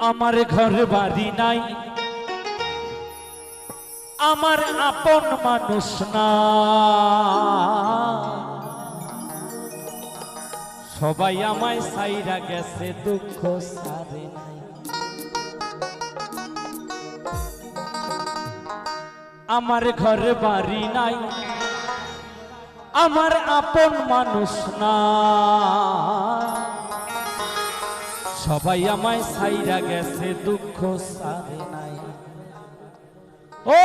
আমার ঘর বাড়ি নাই, আমার আপন মানুষ না, সবাই আমায় ছাইরা গেছে, দুঃখ সারে নাই। আমার ঘর বাড়ি নাই, আমার আপন মানুষ না, সবাই আমায় ছাইরা গেছে, দুঃখ সারে নাই। ও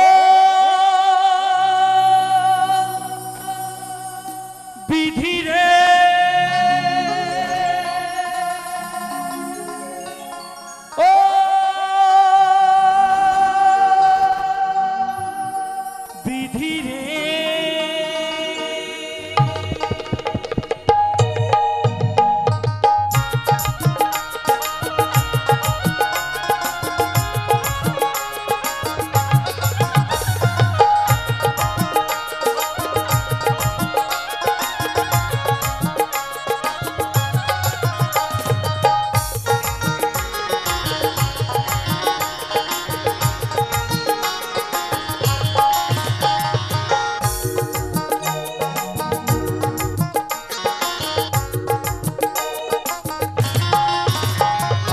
বিধি রে, ও বিধি রে,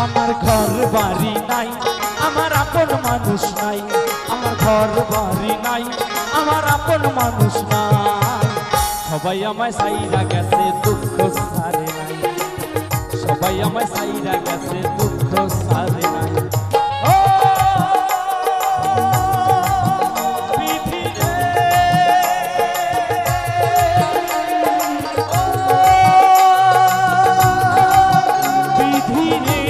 আমার ঘর বাড়ি নাই, আমার আপন মানুষ নাই, আমার ঘর বাড়ি নাই, আমার আপন মানুষ নাই, সবাই আমায় ছাইরা গেছে, দুঃখ সারে নাই, সবাই আমায় ছাইরা গেছে, দুঃখ সারে নাই। ও বিধি রে, ও বিধি রে,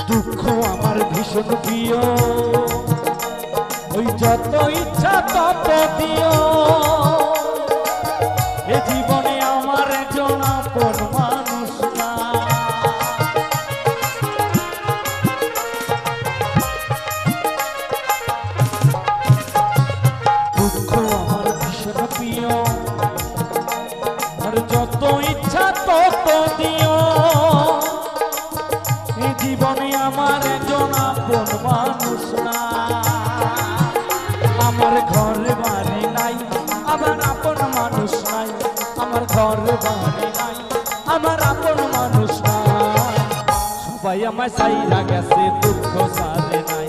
দুঃখ আমার ভীষণ প্রিয়, ওই যত ইচ্ছা তত দিও, এ জীবনে আমার একজন আপন মানুষ না, দুঃখ আমার ভীষণ প্রিয়, আর যত ইচ্ছা তত দিও, জীবনে আমার একজন আপন মানুষ না, আমার ঘর বাড়ি নাই, আমার আপন মানুষ নাই, আমার ঘর বাড়ি নাই, আমার আপন মানুষ নাই, সবাই আমায় ছাইরা গেছে, দুঃখ সারে নাই,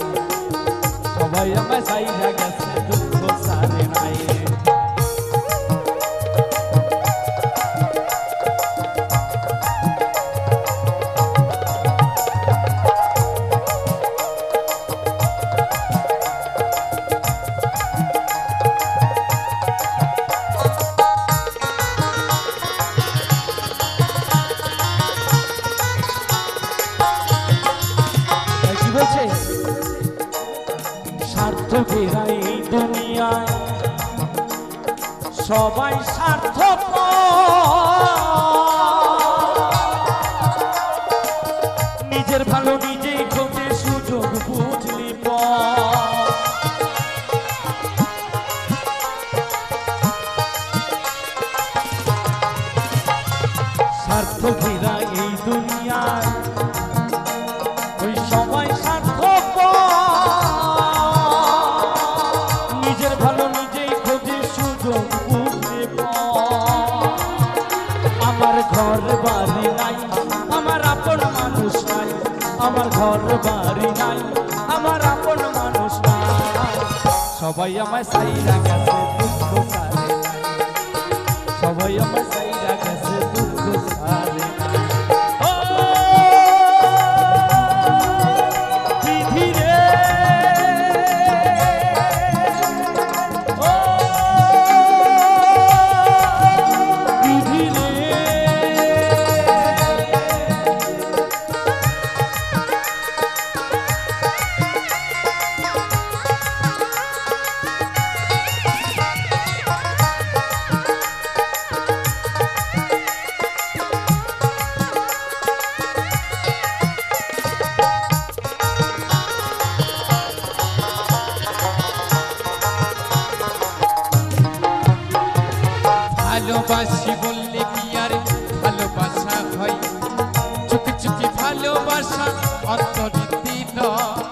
সবাই আমায় ছাইরা গেছে, দুঃখ সারে নাই। স্বার্থকেরা এই দুনিয়ায় সবাই স্বার্থপর, নিজের ভালো নিজেই খোঁজে, সুযোগ বুঝলি পর, স্বার্থকেরা এই দুনিয়ায় ওই সবাই স্বার্থপর, নিজের ভালো নিজেই খোঁজে, সুযোগ বুঝে পর, আমার ঘর বাড়ি নাই, আমার আপন মানুষ নাই, আমার ঘর বাড়ি নাই, আমার আপন মানুষ নাই, সবাই আমায় ছাইরা গেছে, দুঃখ সারে নাই, সবাই আমায় ছাইরা গেছে, দুঃখ সারে নাই। বিধি রে, ও বিধি রে, ভালোবাসি বললে কি আর ভালোবাসা হয় চুকি চুকি ভালোবাসা অন্তরীতি নয়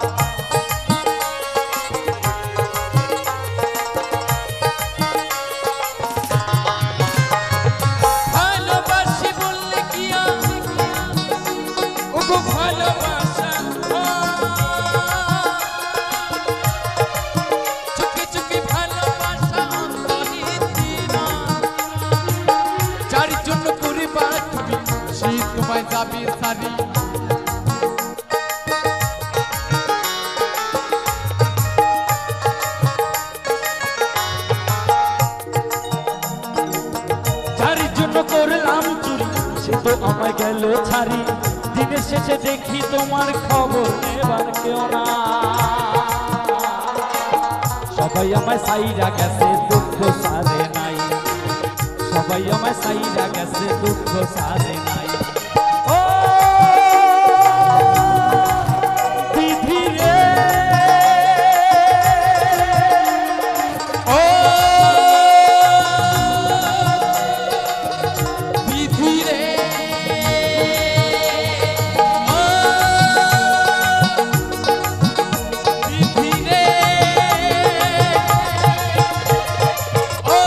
ভালোবাসি বললে কি আর ওগো ভালোবাসা চুকি চুকি ভালোবাসা অন্তরীতি নয় যার জন্য করিবা তুমি সেই তোমায় যাবে সারি যার জন্য করলাম চুরি সে তো আমায় গেল ছাড়ি দিনের শেষে দেখি তোমার খবর নেবার কেউ না সবাই আমায় সাইরা গেছে দুঃখ সারে নাই সবাই আমায় সাইরা গেছে দুঃখ সারে নাই ও বিধি রে ও বিধি রে ও বিধি রে ও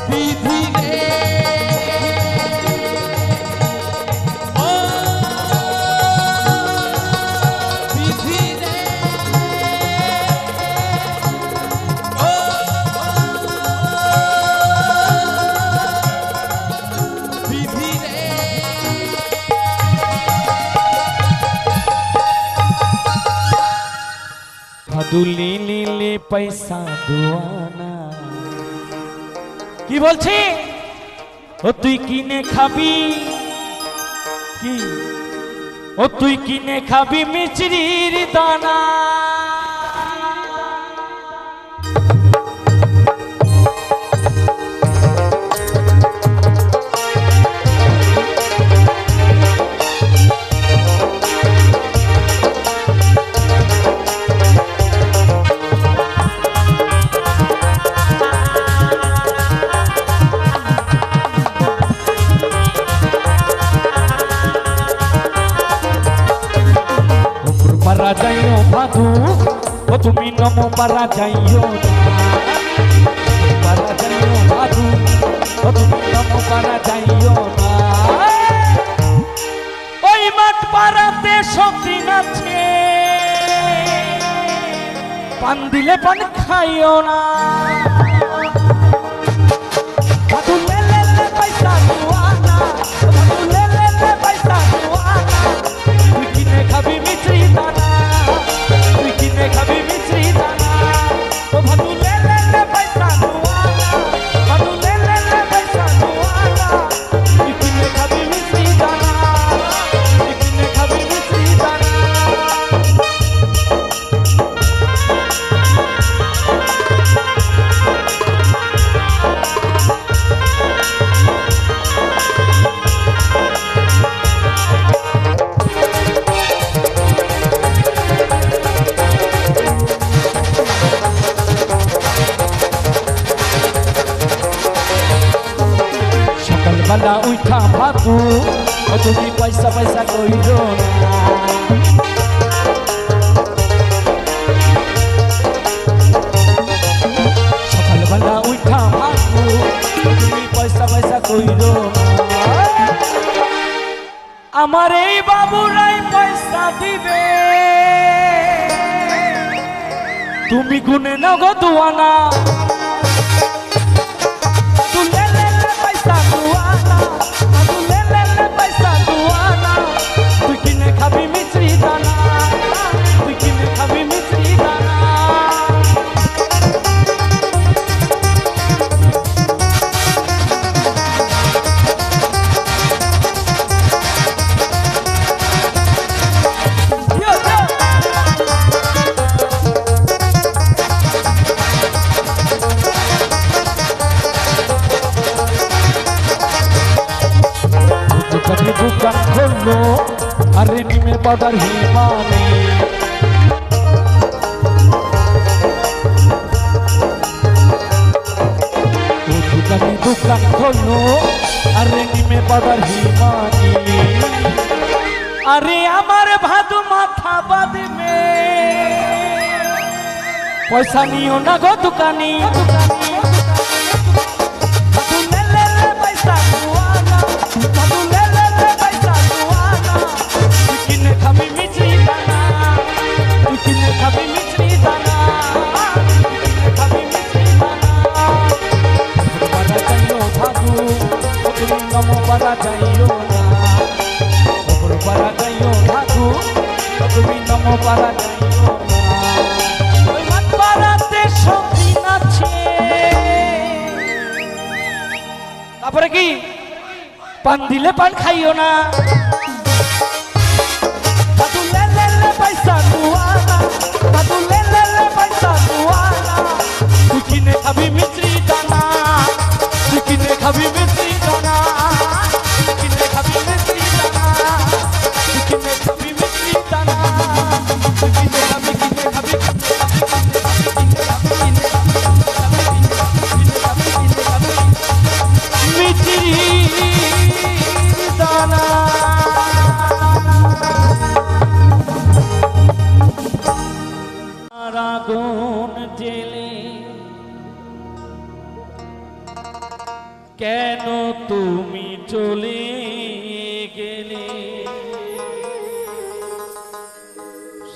বিধি রে ও বিধি রে ও বিধি রে ভাদুলি নিলে পয়সা দুয়ানা কি বলছি ও তুই কিনে খাবি কি ও তুই কিনে খাবি মিচড়ির দানা পারা যাইও ভাদু ও তুমি নমো পারা যাইও পারা যাইও ভাদু ও তুমি নমো পারা যাইও না ওই মাঠ পাড়াতে সতীন আছে পান দিলে পান খাইও না ভাদু লে লে লে পয়সা দুয়ানা ভাদু লে লে লে পয়সা দুয়ানা তুই কিনে খাবি মিছরি দানা তুই কিনে খাবি মিছরি দানা ও ভাদু লে লে লে পয়সা দুয়ানা ভাদু লে লে লে পয়সা দুয়ানা তুই কিনে খাবি মিছরি দানা তুই কিনে খাবি মিছরি দানা সকালবেলা উঠা ভাবু ও তুমি পয়সা পয়সা কইরো না সকালবেলা উঠা ভাবু ও তুমি পয়সা পয়সা কইরো না আমার এই বাবুরাই পয়সা দিবে তুমি গুনে নগো দুয়ানা তুই কিনে খাবি মিছরি দানা তুই কিনে খাবি মিছরি দানা দোকান খুললো আরে নিমের পাউডার হিমানি হলো আরে নিমে পাতার হিমানি আরে আমার ভাদু মাথা বাঁধবে পয়সা নিও না গো দোকানি খাবি মিছরি দানা তুই কিনে খাবি মিছরি দানা খাবি মিছরি দানা বাড়া যাইও ভাদু তুমি নমো বাড়া যাইও না ওপর বাড়া যাইও ভাদু তুমি নমো বাড়া যাইও না ওই মাঠ বাড়াতে সবদিন আছে তারপরে কি পান দিলে পান খাইও না খাবি মিছরি দানা তুই কিনে খাবি মিছরি দানা কিনে খাবি মিছরি দানা তুই কিনে খাবি মিছরি দানা তুই কিনে খাবি মিছরি দানা আগুন জেলে কেন তুমি চলে গেলে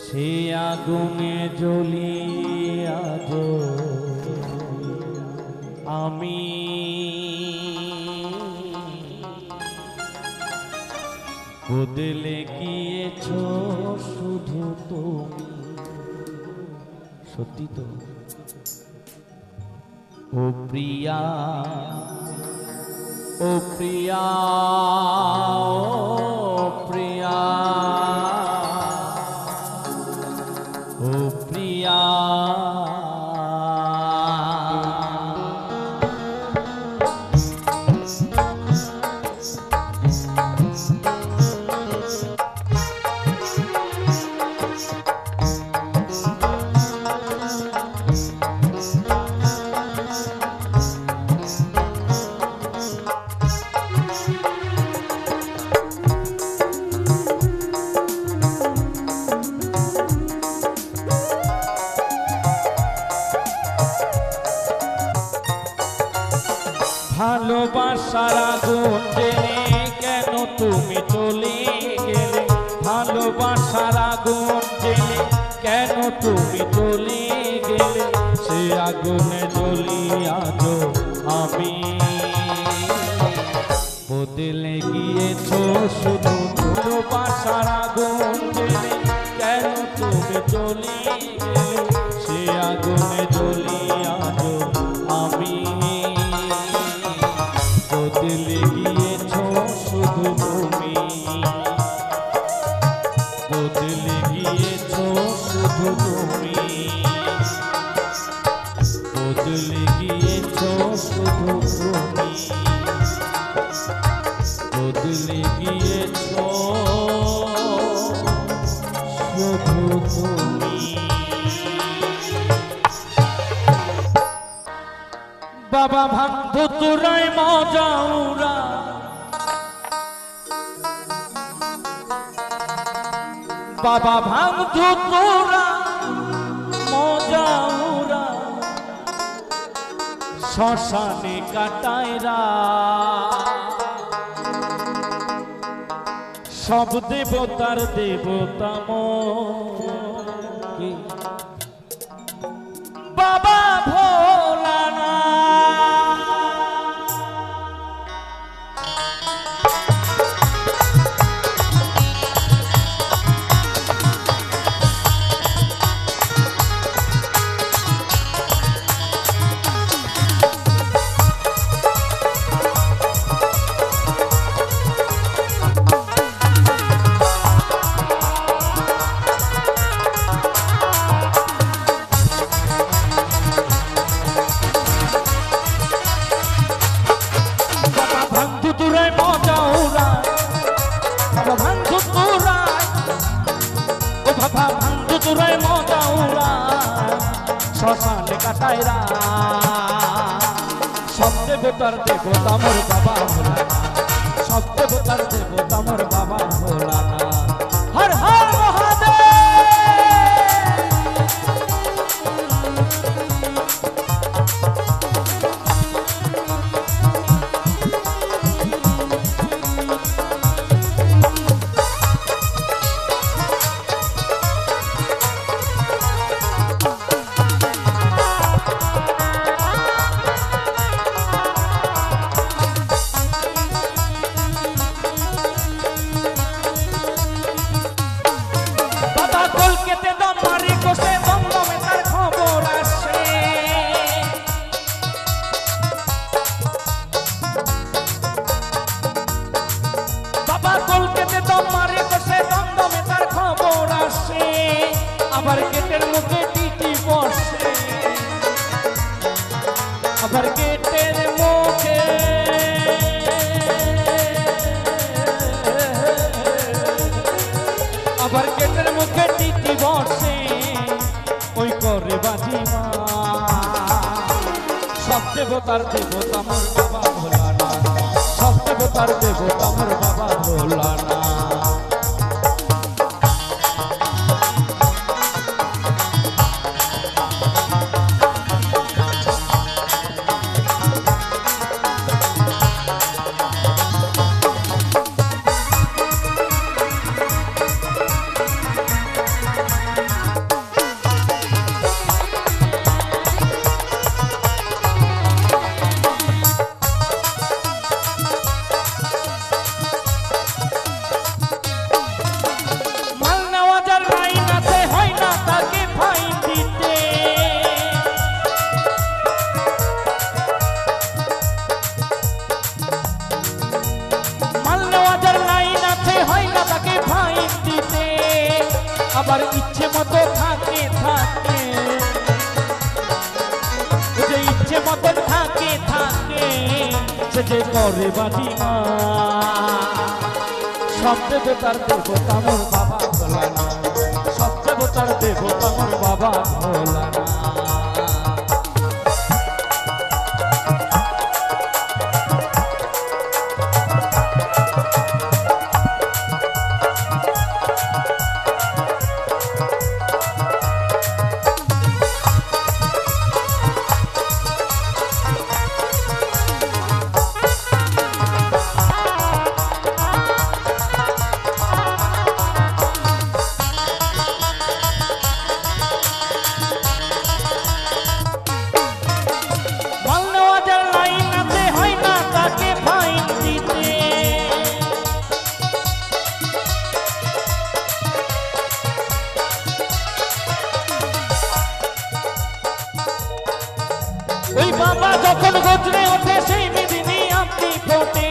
সে আগুনে জ্বলিয়ে আজ আমি বদলে গিয়েছ শুধু তুমি সত্যি তো ও প্রিয়া ও প্রিয়া ও প্রিয়া ও প্রিয়া ভালোবাসার আগুন জেলে কেন তুমি চলে গেলে ভালোবাসার আগুন জেলে কেন তুমি চলে গেলে সে আগুনে জ্বলিয়া আজো আমি বদলে গিয়েছ শুধু ভালোবাসার আগুন জেলে কেন তুমি চলে গেলে সে আগুনে জ্বলিয়া আজো আমি বদলে গিয়েছ শুধু তুমি বদলে গিয়েছ শুধু তুমি বদলে গিয়েছ শুধু তুমি বদলে গিয়েছ শুধু তুমি বাবা ভান্ধ তোরাই মজাউরা বাবা ভান্ধ তোরা মজাউরা শ্মশানে কাটায়রা সব দেবতার দেবতাম বাবা ভোলানা শ্মশানে কাটায়রা সব দেবতার দেবতা মোর বাবা ভোলানাথ, সব দেবতার দেবতা মোর বাবা ভোলানাথ। হর হর মহাদেব। আবার গেটের মুখে টিটি বসে, আবার গেটের মুখে আবার গেটের মুখে টিটি বসে, ওই করে বাজি মা। সব দেবতার দেবতা মোর বাবা ভোলানাথ, সব দেবতার দেবতা মোর বাবা ভোলানাথ। আবার ইচ্ছে মতো থাকে থাকে, যে ইচ্ছে মতো থাকে থাকে, সে যে করে বাজি মা। সব দেবতার দেবতা মোর বাবা ভোলানাথ, সব দেবতার দেবতা মোর বাবা ভোলানাথ। ওই বাবা যখন গজরে ওঠে সেই মেদিনী আপনি ফোটে,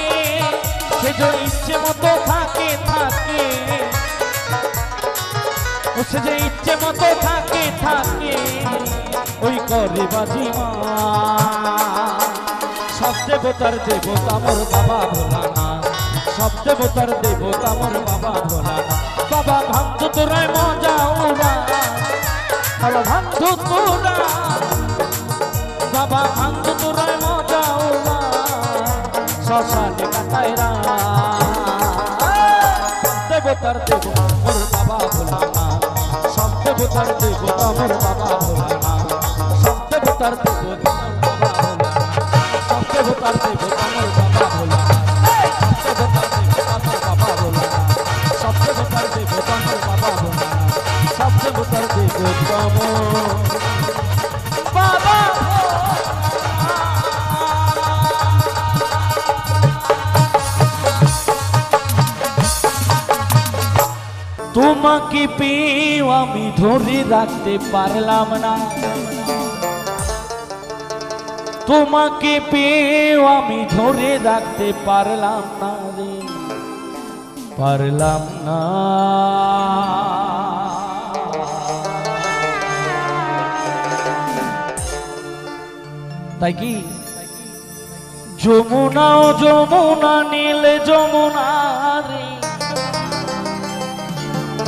সে যে ইচ্ছে মতো থাকে থাকে, সে যে ইচ্ছে মতো থাকে থাকে, ওই করে বাজি মা। সব দেবতার দেবতা মোর বাবা ভোলানাথ, সব দেবতার দেবতা মোর বাবা ভোলানাথ। বাবা ভাঙতো তোরায় মজা উড়া, বাবা ভাঙতো তোরা, বাবা ভাঙতো তোরায় মজা উড়া, শ্মশানে কাটায় রাত। দেবতার দেবতা মোর বাবা ভোলানাথ, সব দেবতার দেবতা মোর বাবা ভোলানাথ, সব দেবতার দেবতা মোর বাবা ভোলানাথ, সব দেবতার দেবতা মোর বাবা ভোলানাথ, সব দেবতার দেবতা মোর বাবা ভোলানাথ, সব দেবতার দেবতা মোর বাবা ভোলানাথ, সব দেবতার দেবতা মোর বাবা। তোমাকে পেয়েও আমি ধরে রাখতে পারলাম না, তোমাকে পেয়েও আমি ধরে রাখতে পারলাম না রে, পারলাম না। তাই কি যমুনা ও যমুনা নীল যমুনা রে,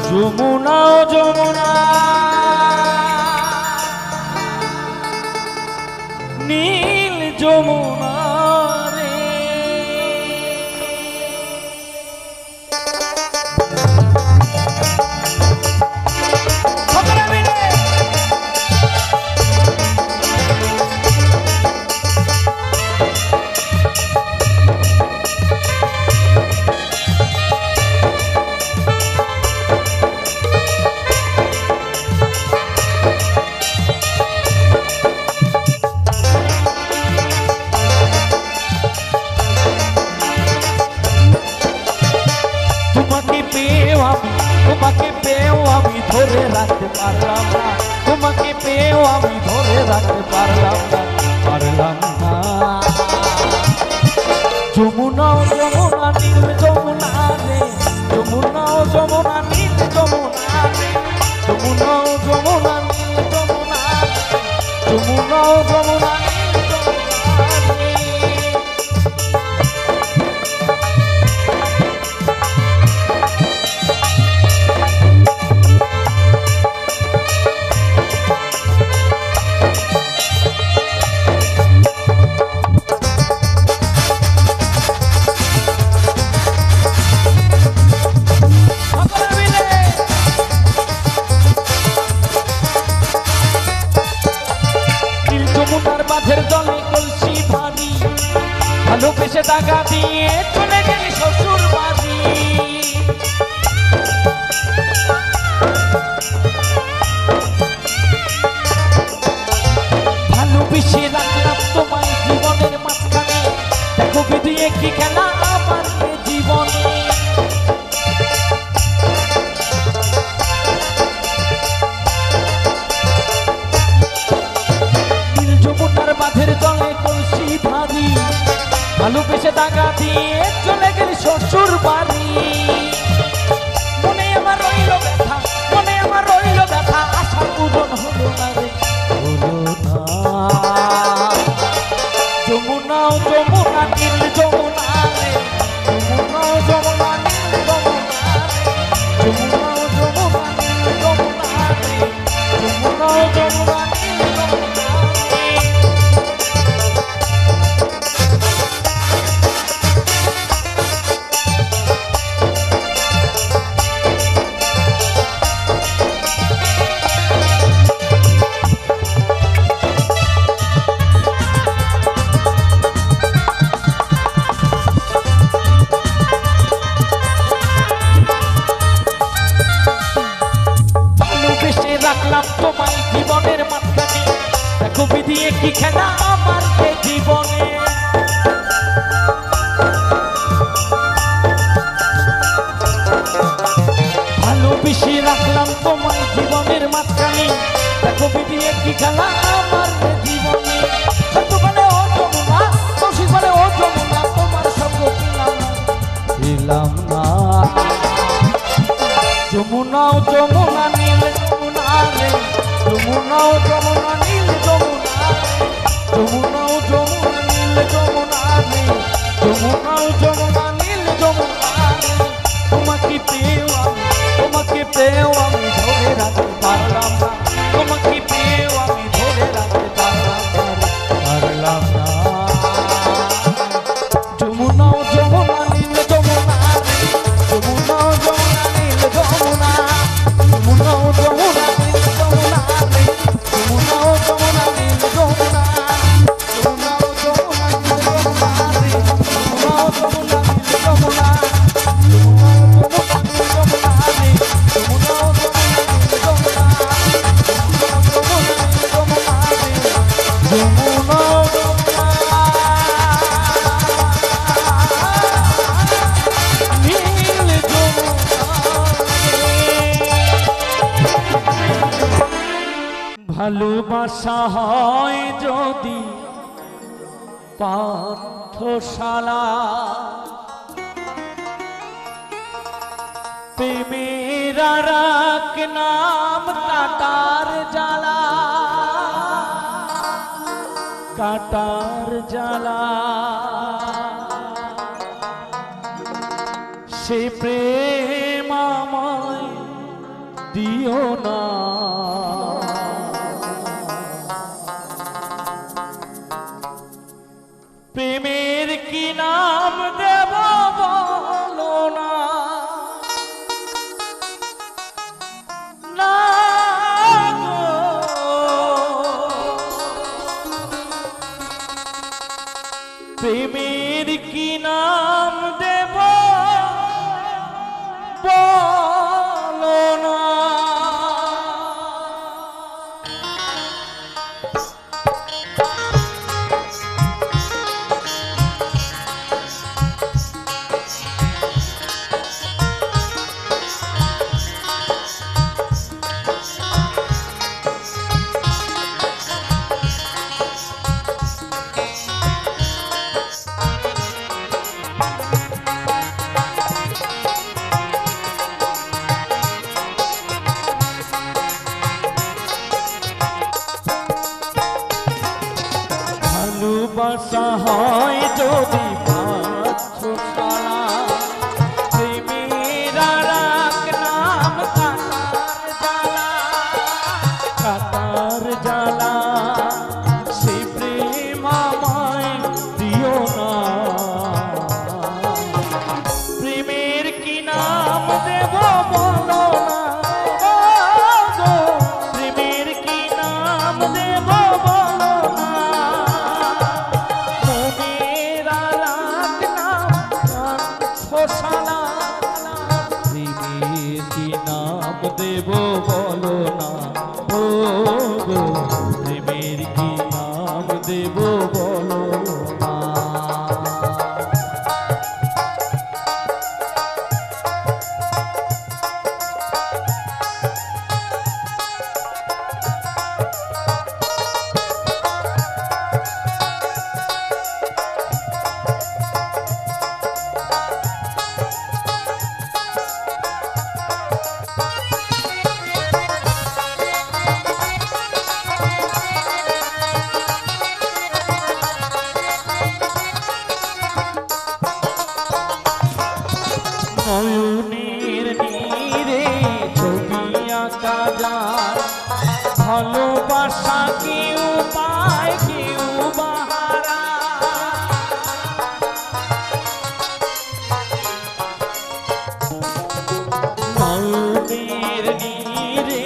যমুনা ও যমুনা নীল যমুনা তোমাকে পেয়েও আমি ধরে রাখতে পারলাম না, তোমাকে পেয়েও আমি ধরে রাখতে পারলাম না, পারলাম না। যমুনা যমুনা নীল যমুনা রে, যমুনা যমুনা নীল যমুনা রে, যমুনা যমুনা নীল যমুনা রে, যমুনা যমুনা নীল যমুনা রে। বাঁধের জলে কলসি ভারী, ভালোবেসে টাকা দিয়ে চলে গেলি শ্বশুর বাড়ি। ভালোবেসে রাখলাম তোমায় জীবনের মাঝখানে, দেখো বিধিয়ে কি খেলা আমার জীবনে। বাঁধের জলে কলসি ভারী, ভালোবেসে টাকা দিয়ে চলে গেলি শ্বশুর বাড়ি। মনে আমার রইল ব্যথা, মনে আমার রইল ব্যথা, আশা পূরণ হলো না রে, হলো না। যমুনা যমুনা নীল যমুনা রে, যমুনা যমুনা নীল যমুনা রে, যমুনা যমুনা নীল যমুনা রে, যমুনা যমুনা নীল যমুনা রে। রাখলাম তোমায় জীবনের মাঝখানে, দেখো বিধিয়ে কি খেলা আমার জীবনে। ভালোবেসে রাখলাম তোমায় জীবনের মাঝখানে, দেখো বিধিয়ে কি খেলা আমার জীবনে। সত্যি ও যমুনা, কৌশিক বলে ও যমুনা, তোমার সঙ্গ পেলাম না। যমুনা যমুনা নীল যমুনা রে, যমুনা যমুনা নীল যমুনা রে, যমুনা যমুনা নীল যমুনা রে, যমুনা যমুনা নীল যমুনা রে। তোমাকে পেয়েও আমি ধরে রাখতে পারলাম না, তোমাকে পেয়েও আমি ধরে রাখতে পারলাম না। যমুনা যমুনা নীল যমুনা রে, যমুনা যমুনা নীল যমুনা, যমুনা যমুনা নীল যমুনা রে, যমুনা যমুনা নীল যমুনা, যমুনা যমুনা নীল যমুনা রে, যমুনা যমুনা নীল যমুনা, যমুনা যমুনা নীল যমুনা রে, যমুনা যমুনা নীল যমুনা, যমুনা যমুনা নীল যমুনা রে, যমুনা ভালোবাসা হয় যদি পাঠশালা, প্রেমের আরেক নাম কাটার জ্বালা, কাটার জ্বালা। সে প্রেম আমায় দিও না, প্রেমের কি নাম দেব বলো না, না গো। প্রেমের কি নাম দেব বলো না। নাম দেব বলো না, ও গো প্রেমের কি নাম দেব বলো না, মনের আরাক নাম ফোসানা, প্রেমের কি নাম দেব বলো না, ও গো প্রেমের কি নাম দেব বলো না। নয়নের নীরে ছবি আঁকা যায়, ভালোবাসা কেউ পায় কেউ বাহারা, নয়নের নীরে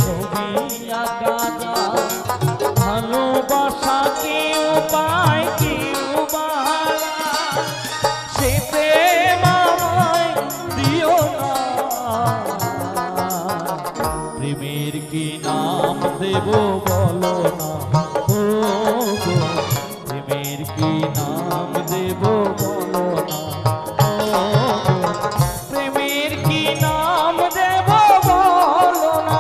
ছবি আঁকা যায়, ভালোবাসা কেউ পায় কেউ বাহারা, সেতে প্রেমের কি নাম দেব বলো না, ও গো প্রেমের কি নাম দেব বলো না, ও গো প্রেমের কি নাম দেব বলো না।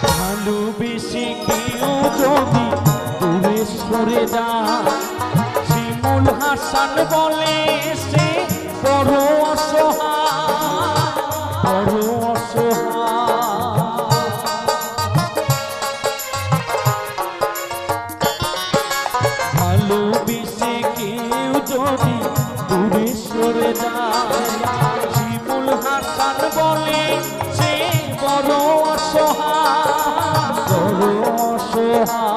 ভালোবেসে কেউ যদি দূরে সরে যায়, শিমুল হাসান বলে সে বড় অসহায়, বড় অসহায়। ভালোবেসে কেউ যদি দূরে সরে যায়, শিমুল হাসান বলে সে বড় অসহায়, বড় অসহায়।